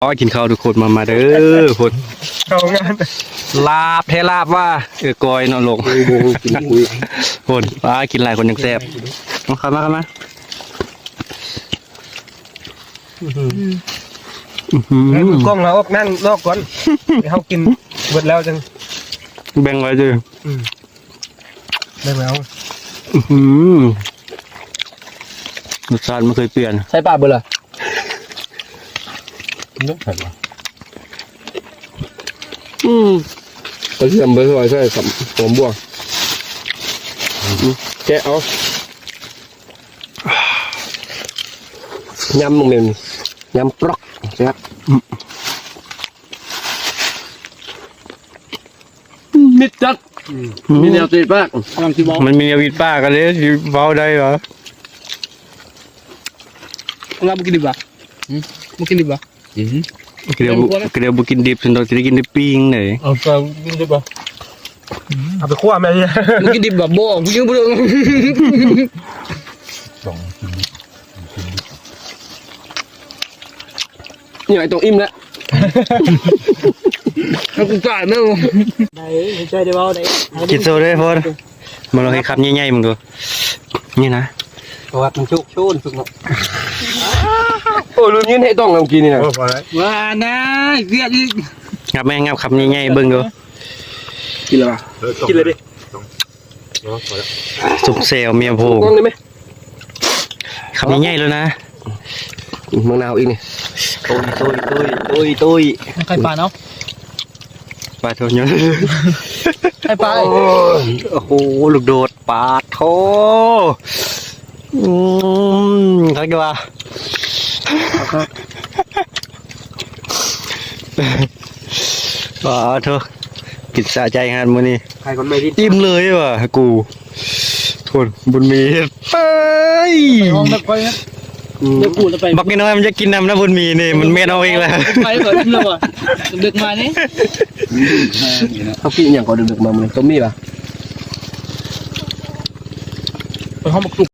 กินข้าวทุกคนมาเด้อคนเข้างานลาบเทลาบว่ากอยนอนลงคนป้ากินหลายคนยังแซ่บมาเข้ามาให้มือกล้องเราออกนั่งลอกก่อนเขากินหมดแล้วจังแบ่งไว้ด้วยแบ่งแล้วรสชาติไม่เคยเปลี่ยนใช่ป่ะเบอร์ละนึกเผ็ดวะกระเทียมเบอร์ซอยใช่กับหอมบัวแกะเอายำลงเมนยำปลอกครับมิดจัดมีแนวติดมากมันมีวิตป้ากันเลยเบาได้เหรอเราบุกินดิบอ่ะบุกินดิบอ่ะเดี๋ยวบุกินดิบฉันต้องจะได้กินดิบปิ้งหน่อยเอาไปกินดิบอ่ะเอาไปคั่วแม่เนี่ยบุกินดิบแบบโบ้บุกินบุกินนี่ไอ้ตรงอิ่มแล้วแล้วกูจ่ายไม่รู้ได้ใจเดี๋ยวเอาได้กินโซ่ได้พอมาลองให้คำใหญ่ๆมึงดูนี่นะเพราะว่ามันชุกชุนสุกเนาะโอ้ลืมยืนให้ต้องเรากินนี่นะว่านะเรียกอีกงับแม่งับคำใหญ่ๆเบิ่งดูกินอะไรกินเลยดิสุกเซลเมียโพงคำใหญ่ๆเลยนะมะนาวอีกนี่ตุ้ยไข่ปลาเนาะปลาโทนยนไข่ปลาโอ้โหลูกโดดปลาโทเขาเรียกว่าปลาโทกินสะใจงานมื้อนี้ใครคนไม่ดิ้นอิ่มเลยว่ะกูทนบุญมีไปห้องแบบไปนะเดี๋ยวกูจะไปบักน้อยมันจะกินน้ำนะบุญมีนี่มันเม็ดเอาเองแหละไปเปิดแล้วว่ะดึกมานี่เขากินอย่างก่อนดึกมามันต้มมีป่ะไปห้องบักตุก